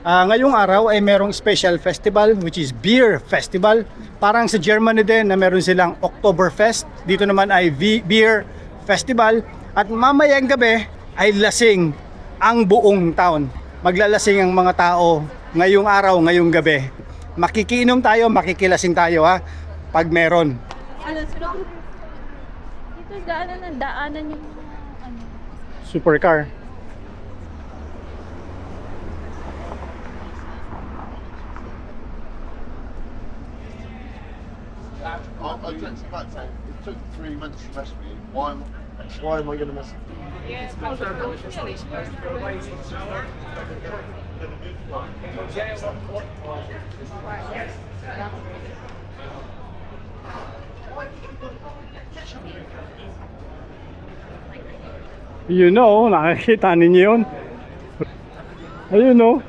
Ngayong araw ay merong special festival which is beer festival. Parang sa Germany din na meron silang Oktoberfest. Dito naman ay beer festival. At mamayang gabi ay lasing ang buong town. Maglalasing ang mga tao ngayong araw, ngayong gabi. Makikiinom tayo, makikilasing tayo ha, pag meron. Dito daanan yung ano. Supercar. I get to that say, it took 3 months to rescue me. Why am I going to miss it? You know, nakikita ninyo yun. Ayun no.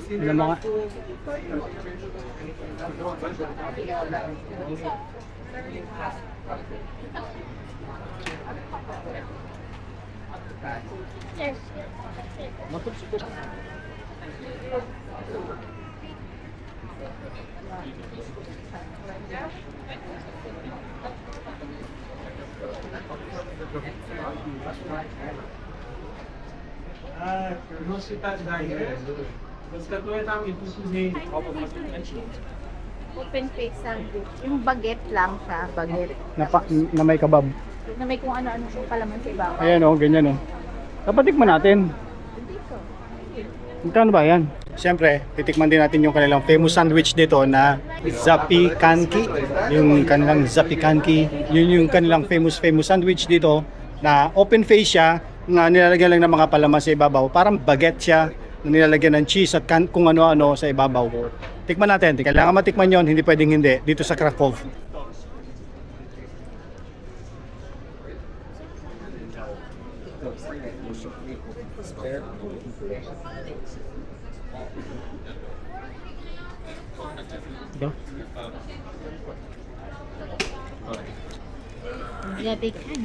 Yung mga Yes. Open face sandwich. Yung baguette lang siya, baguette. na may kabab. Na may kung ano-ano yung palaman sa ibabaw. Ayan o, ganyan o. Dapat tikman natin. Dito. Magkano ba yan? Siyempre, titikman din natin yung kanilang famous sandwich dito na Zapiekanki. Yung kanilang Zapiekanki. Yun yung kanilang famous sandwich dito na open face siya, na nilalagyan lang ng mga palaman sa ibabaw. Parang baguette siya na nilalagyan ng cheese at kung ano-ano sa ibabaw. Tikman natin. Kailangan matikman yon, hindi pwedeng hindi. Dito sa Krakow. Diba? Zapikan.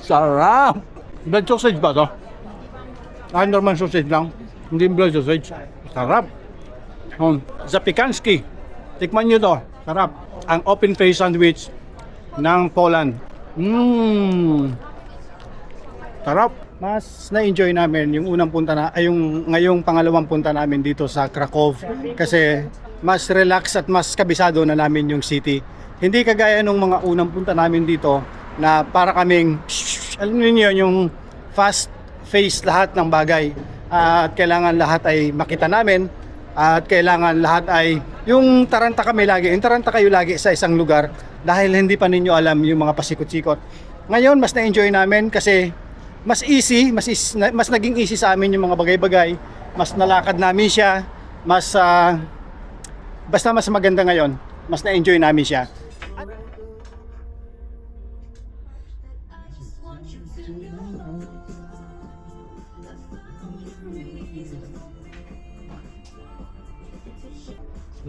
Sarap! Blood sausage ba to? Normal sausage lang. Hindi blood sausage. Sarap! Zapiekanski. Tikman nyo to. Sarap. Ang open face sandwich ng Poland. Sarap. Mas na-enjoy namin yung unang punta na, ay yung ngayong pangalawang punta namin dito sa Krakow kasi mas relax at mas kabisado na namin yung city. Hindi kagaya nung mga unang punta namin dito na para kaming alam niyo yung fast face lahat ng bagay at kailangan lahat ay makita namin at kailangan lahat ay yung taranta kami lagi, yung taranta kayo lagi sa isang lugar dahil hindi pa ninyo alam yung mga pasikot-sikot. Ngayon mas na-enjoy namin kasi mas easy, mas naging easy sa amin yung mga bagay-bagay. Mas nalakad namin siya, basta mas maganda ngayon. Mas na-enjoy namin siya.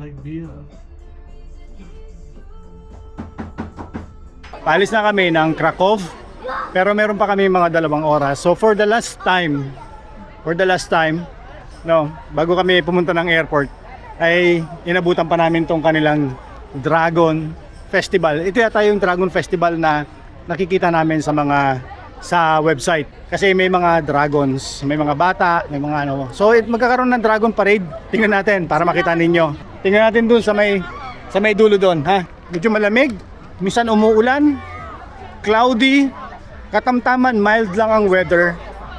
Like beer. Paalis na kami ng Krakow. Pero meron pa kami mga 2 oras. So for the last time, no, bago kami pumunta ng airport, ay inabutan pa namin tong kanilang Dragon Festival. Ito yata yung Dragon Festival na nakikita namin sa website. Kasi may mga dragons, may mga bata, may mga ano. So magkakaroon ng Dragon Parade. Tingnan natin para makita ninyo. Tingnan natin dun sa may dulo doon, ha? Medyo malamig. minsan umuulan, cloudy, katamtaman, mild lang ang weather.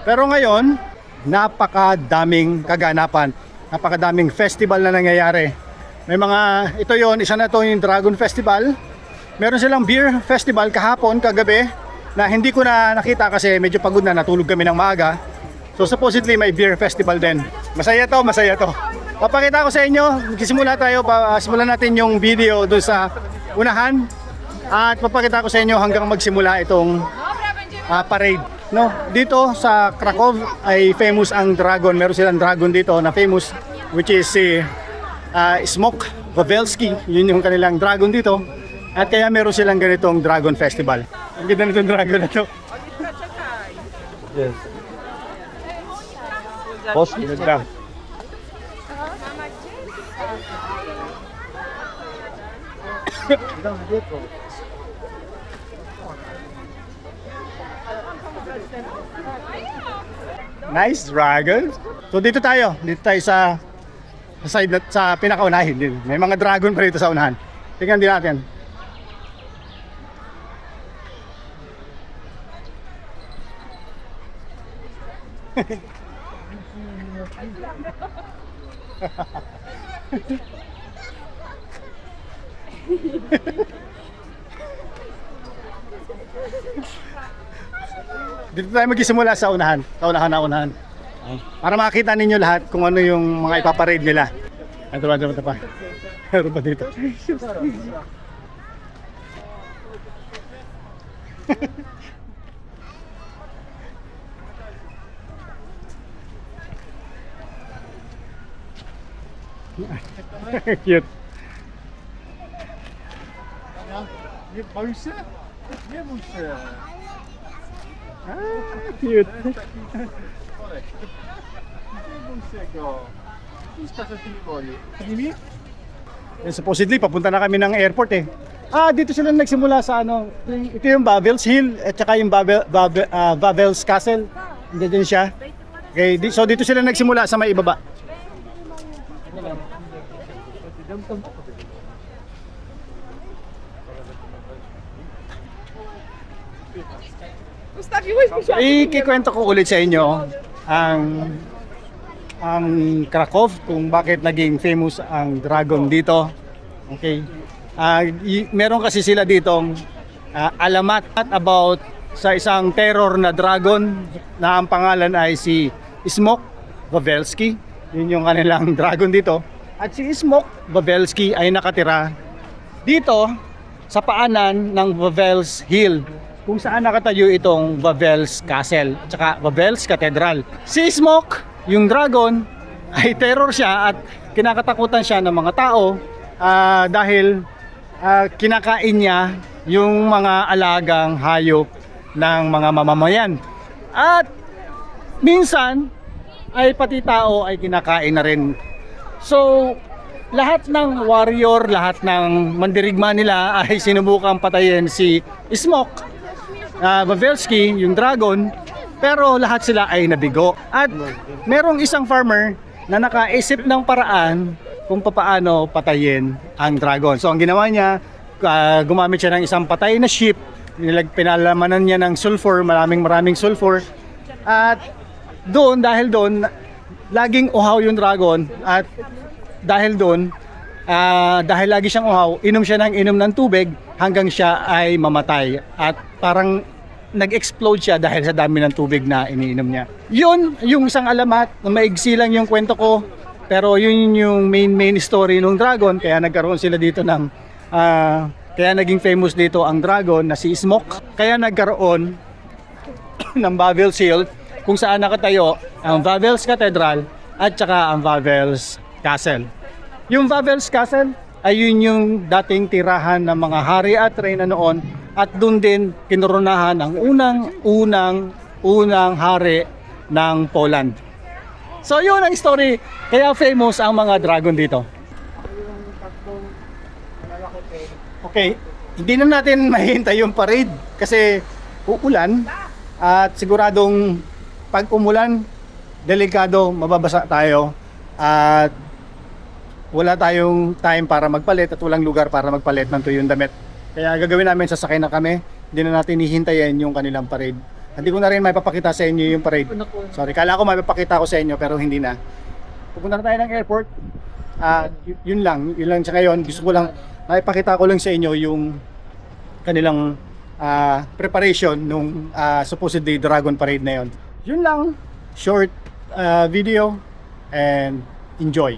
Pero ngayon, napakadaming kaganapan, napakadaming festival na nangyayari. May mga, ito yon, isa na to yung Dragon Festival. Meron silang beer festival kahapon, kagabi, na hindi ko na nakita kasi medyo pagod na, natulog kami ng maaga. So supposedly may beer festival din. Masaya to, masaya to. Papakita ko sa inyo, magsisimula tayo, simulan natin yung video doon sa unahan. At papakita ko sa inyo hanggang magsimula itong parade. No, dito sa Krakow ay famous ang dragon. Meron silang dragon dito na famous, which is si Smok Wawelski. Yun yung kanilang dragon dito. At kaya meron silang ganitong dragon festival. Ang ganda nitong dragon na to. Yes. Boss, ganda. Nice dragon. So dito tayo sa side sa pinakaunahin din. May mga dragon pa dito sa unahan. Tingnan din natin. Dito tayo magsisimula sa unahan. Sa unahan na unahan. Para makita ninyo lahat kung ano yung mga ipaparade nila. Ito pa. Meron pa dito. Cute. Cute. Supposedly papunta na kami ng airport eh. Dito sila nagsimula sa ano, ito yung Wawels Hill at saka yung Wawels Castle. Diyan siya. Okay, so dito sila nagsimula sa may ibaba. Ikikwento ko ulit sa inyo ang Krakow, kung bakit naging famous ang dragon dito. Okay. Meron kasi sila ditong alamat about sa isang terror na dragon na ang pangalan ay si Smok Wawelski. Yun yung kanilang dragon dito. At si Smok Wawelski ay nakatira dito sa paanan ng Wawels Hill, kung saan nakatayo itong Wawels Castle at saka Wawels Cathedral. Si Smok, yung dragon, ay terror siya at kinakatakutan siya ng mga tao dahil kinakain niya yung mga alagang hayop ng mga mamamayan. At minsan ay pati tao ay kinakain na rin. So lahat ng warrior, lahat ng mandirigma nila ay sinubukang patayin si Smok Wawelski, yung dragon, pero lahat sila ay nabigo. At merong isang farmer na nakaisip ng paraan kung paano patayin ang dragon. So ang ginawa niya, gumamit siya ng isang patay na sheep, pinalamanan niya ng sulfur, maraming sulfur. At dahil doon, laging uhaw yung dragon. At dahil doon, dahil lagi siyang uhaw, inom siya ng tubig hanggang siya ay mamatay. At parang nag-explode siya dahil sa dami ng tubig na iniinom niya. Yun yung isang alamat, maigsi lang yung kwento ko, pero yun yung main story ng dragon. Kaya nagkaroon sila dito ng kaya naging famous dito ang dragon na si Smok. Kaya nagkaroon ng Wawels Hill, kung saan nakatayo ang Wawels Cathedral at saka ang Wawels Castle. Yung Wawels Castle ay yun yung dating tirahan ng mga hari at reyna noon, at doon din kinoronahan ang unang hari ng Poland. So yun ang story, kaya famous ang mga dragon dito. Okay, hindi na natin mahihintay yung parade kasi uulan at siguradong pag umulan, delikado, mababasa tayo at wala tayong time para magpalit at walang lugar para magpalit ng tuyong damit. Kaya gagawin namin, sasakay na kami. Hindi na natin hihintayin yung kanilang parade. Hindi ko na rin maipapakita sa inyo yung parade. Sorry, kala ko maipapakita ko sa inyo pero hindi na. Pupunta na tayo ng airport. Yun lang sa ngayon. Gusto ko lang, maipakita ko lang sa inyo yung kanilang preparation nung supposedly Dragon Parade na yun. Yun lang, short video and enjoy.